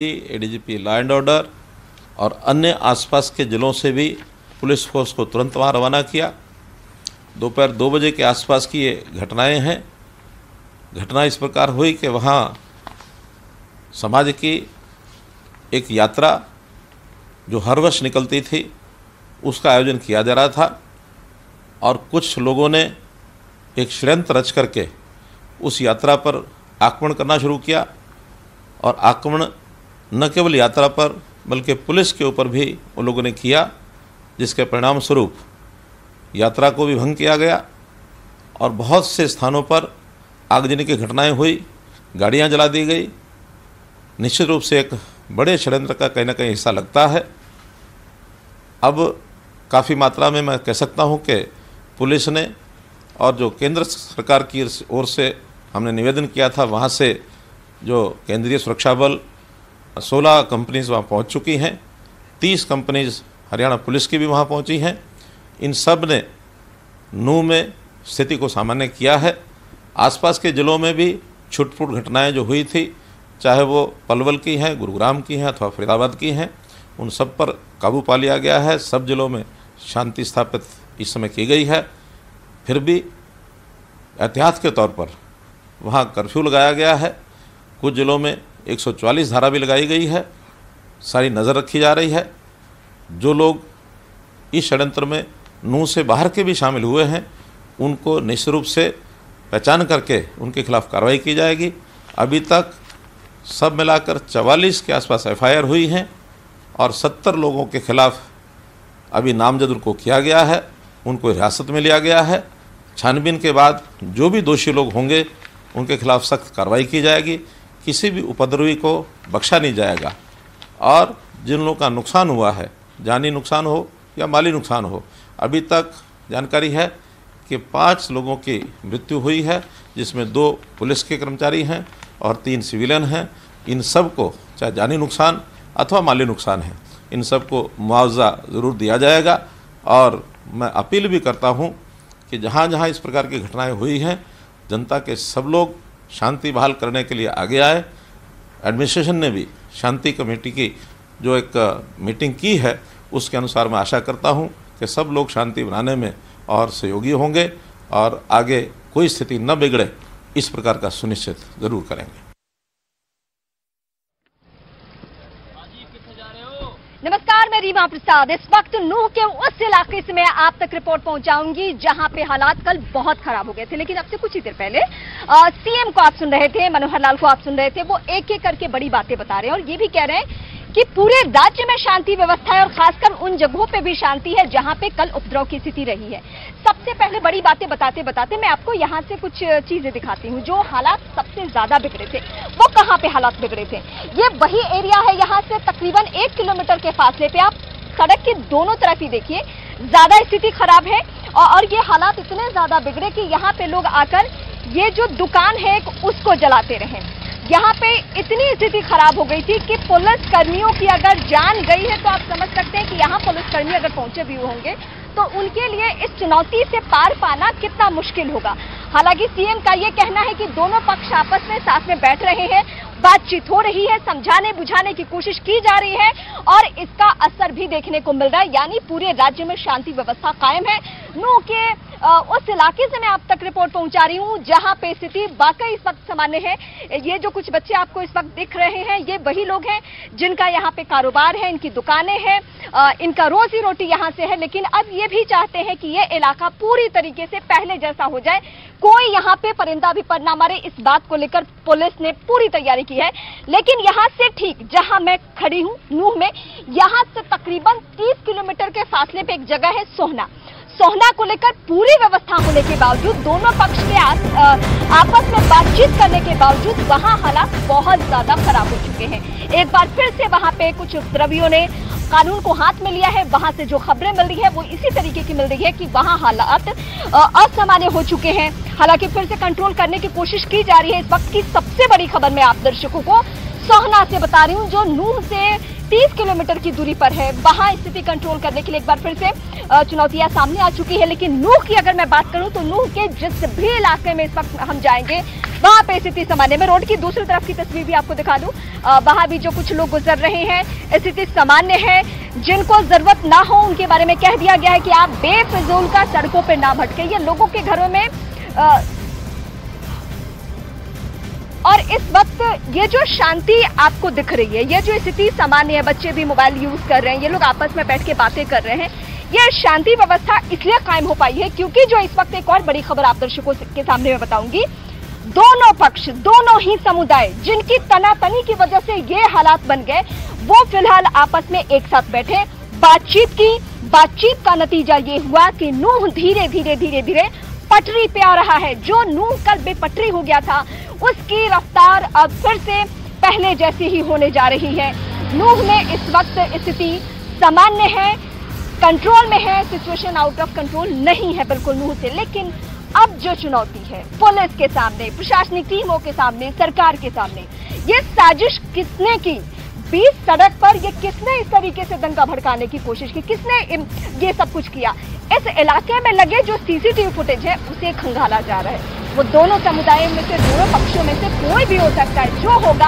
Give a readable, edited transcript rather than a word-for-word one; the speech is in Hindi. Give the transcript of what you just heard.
एडीजीपी लॉ एंड ऑर्डर और अन्य आसपास के जिलों से भी पुलिस फोर्स को तुरंत वहाँ रवाना किया। दोपहर 2 बजे के आसपास की ये घटनाएं हैं। घटना इस प्रकार हुई कि वहाँ समाज की एक यात्रा जो हर वर्ष निकलती थी उसका आयोजन किया जा रहा था और कुछ लोगों ने एक षड्यंत्र रच करके उस यात्रा पर आक्रमण करना शुरू किया और आक्रमण न केवल यात्रा पर बल्कि पुलिस के ऊपर भी उन लोगों ने किया, जिसके परिणाम स्वरूप यात्रा को भी भंग किया गया और बहुत से स्थानों पर आगजनी की घटनाएं हुई, गाड़ियां जला दी गई। निश्चित रूप से एक बड़े षड्यंत्र का कहीं ना कहीं हिस्सा लगता है। अब काफ़ी मात्रा में मैं कह सकता हूं कि पुलिस ने और जो केंद्र सरकार की ओर से हमने निवेदन किया था, वहां से जो केंद्रीय सुरक्षा बल 16 कंपनीज वहाँ पहुँच चुकी हैं, 30 कंपनीज हरियाणा पुलिस की भी वहाँ पहुँची हैं। इन सब ने नूह में स्थिति को सामान्य किया है। आसपास के ज़िलों में भी छुटपुट घटनाएं जो हुई थी, चाहे वो पलवल की हैं, गुरुग्राम की हैं अथवा फरीदाबाद की हैं, उन सब पर काबू पा लिया गया है। सब जिलों में शांति स्थापित इस समय की गई है। फिर भी एहतियात के तौर पर वहाँ कर्फ्यू लगाया गया है। कुछ ज़िलों में 144 धारा भी लगाई गई है। सारी नज़र रखी जा रही है। जो लोग इस षड्यंत्र में नूह से बाहर के भी शामिल हुए हैं, उनको निश्चित रूप से पहचान करके उनके खिलाफ कार्रवाई की जाएगी। अभी तक सब मिलाकर 44 के आसपास एफआईआर हुई हैं और 70 लोगों के खिलाफ अभी नामजद उनको किया गया है, उनको हिरासत में लिया गया है। छानबीन के बाद जो भी दोषी लोग होंगे उनके खिलाफ सख्त कार्रवाई की जाएगी। किसी भी उपद्रवी को बख्शा नहीं जाएगा और जिन लोगों का नुकसान हुआ है, जानी नुकसान हो या माली नुकसान हो, अभी तक जानकारी है कि 5 लोगों की मृत्यु हुई है, जिसमें 2 पुलिस के कर्मचारी हैं और 3 सिविलियन हैं। इन सब को चाहे जानी नुकसान अथवा माली नुकसान है, इन सब को मुआवजा ज़रूर दिया जाएगा। और मैं अपील भी करता हूँ कि जहाँ जहाँ इस प्रकार की घटनाएँ हुई हैं, जनता के सब लोग शांति बहाल करने के लिए आगे आए। एडमिनिस्ट्रेशन ने भी शांति कमेटी की जो एक मीटिंग की है, उसके अनुसार मैं आशा करता हूं कि सब लोग शांति बनाने में और सहयोगी होंगे और आगे कोई स्थिति न बिगड़े, इस प्रकार का सुनिश्चित जरूर करेंगे। नमस्कार, मैं रीमा प्रसाद। इस वक्त नूह के उस इलाके से मैं आप तक रिपोर्ट पहुंचाऊंगी जहां पे हालात कल बहुत खराब हो गए थे, लेकिन अब से कुछ ही देर पहले सीएम को आप सुन रहे थे, मनोहर लाल को आप सुन रहे थे। वो एक एक करके बड़ी बातें बता रहे हैं और ये भी कह रहे हैं कि पूरे राज्य में शांति व्यवस्था है और खासकर उन जगहों पे भी शांति है जहां पे कल उपद्रव की स्थिति रही है। सबसे पहले बड़ी बातें बताते बताते मैं आपको यहां से कुछ चीजें दिखाती हूं। जो हालात सबसे ज्यादा बिगड़े थे वो कहां पे हालात बिगड़े थे, ये वही एरिया है। यहां से तकरीबन 1 किलोमीटर के फासले पे आप सड़क के दोनों तरफ ही देखिए, ज्यादा स्थिति खराब है और ये हालात इतने ज्यादा बिगड़े कि यहाँ पे लोग आकर ये जो दुकान है उसको जलाते रहे। यहाँ पे इतनी स्थिति खराब हो गई थी कि पुलिस कर्मियों की अगर जान गई है तो आप समझ सकते हैं कि यहाँ पुलिसकर्मी अगर पहुंचे भी होंगे तो उनके लिए इस चुनौती से पार पाना कितना मुश्किल होगा। हालांकि सीएम का ये कहना है कि दोनों पक्ष आपस में साथ में बैठ रहे हैं, बातचीत हो रही है, समझाने बुझाने की कोशिश की जा रही है और इसका असर भी देखने को मिल रहा है, यानी पूरे राज्य में शांति व्यवस्था कायम है। नूह के उस इलाके से मैं आप तक रिपोर्ट पहुंचा रही हूं जहां पे स्थिति वाकई इस वक्त सामान्य है। ये जो कुछ बच्चे आपको इस वक्त दिख रहे हैं, ये वही लोग हैं जिनका यहाँ पे कारोबार है, इनकी दुकानें हैं, इनका रोजी रोटी यहाँ से है। लेकिन अब ये भी चाहते हैं कि ये इलाका पूरी तरीके से पहले जैसा हो जाए, कोई यहाँ पे परिंदा भी पर ना मारे। इस बात को लेकर पुलिस ने पूरी तैयारी की है। लेकिन यहाँ से ठीक जहां मैं खड़ी हूँ नूह में, यहाँ से तकरीबन 30 किलोमीटर के फासले पे एक जगह है सोहना। सोहना को लेकर पूरी व्यवस्था होने के बावजूद, दोनों पक्ष के आपस में बातचीत करने के बावजूद वहां हालात बहुत ज्यादा खराब हो चुके हैं। एक बार फिर से वहां पे कुछ उपद्रवियों ने कानून को हाथ में लिया है। वहां से जो खबरें मिल रही है वो इसी तरीके की मिल रही है कि वहां हालात असामान्य हो चुके हैं। हालांकि फिर से कंट्रोल करने की कोशिश की जा रही है। इस वक्त की सबसे बड़ी खबर मैं आप दर्शकों को सोहना से बता रही हूँ, जो नूह से 30 किलोमीटर की दूरी पर है। वहां स्थिति कंट्रोल करने के लिए एक बार फिर से चुनौतियां सामने आ चुकी है। लेकिन नूह की अगर मैं बात करूं तो नूह के जिस भी इलाके में इस वक्त हम जाएंगे वहां पे स्थिति सामान्य। मैं रोड की दूसरी तरफ की तस्वीर भी आपको दिखा दूं, वहां भी जो कुछ लोग गुजर रहे हैं स्थिति सामान्य है। जिनको जरूरत ना हो उनके बारे में कह दिया गया है कि आप बेफिजूल का सड़कों पर ना भटके। ये लोगों के घरों में और इस वक्त ये जो शांति आपको दिख रही है, ये जो स्थिति सामान्य है, बच्चे भी मोबाइल यूज कर रहे हैं, ये लोग आपस में बैठ के बातें कर रहे हैं, ये शांति व्यवस्था इसलिए कायम हो पाई है क्योंकि जो इस वक्त एक और बड़ी खबर आप दर्शकों के सामने मैं बताऊंगी, दोनों पक्ष, दोनों ही समुदाय जिनकी तनातनी की वजह से ये हालात बन गए, वो फिलहाल आपस में एक साथ बैठे, बातचीत की। बातचीत का नतीजा ये हुआ कि नूह धीरे धीरे पटरी पे आ रहा है। जो नूह कल बेपटरी हो गया था उसकी रफ्तार अब फिर से पहले जैसी ही होने जा रही है। नूह में इस वक्त स्थिति सामान्य है, कंट्रोल में है, सिचुएशन आउट ऑफ कंट्रोल नहीं है बिल्कुल नूह से। लेकिन अब जो चुनौती है पुलिस के सामने, प्रशासनिक टीमों के सामने, सरकार के सामने, ये साजिश किसने की? बीच सड़क पर ये किसने इस तरीके से दंगा भड़काने की कोशिश की? किसने ये सब कुछ किया? इस इलाके में लगे जो सीसीटीवी फुटेज है उसे खंगाला जा रहा है। वो दोनों समुदायों में से, दोनों पक्षों में से कोई भी हो सकता है, जो होगा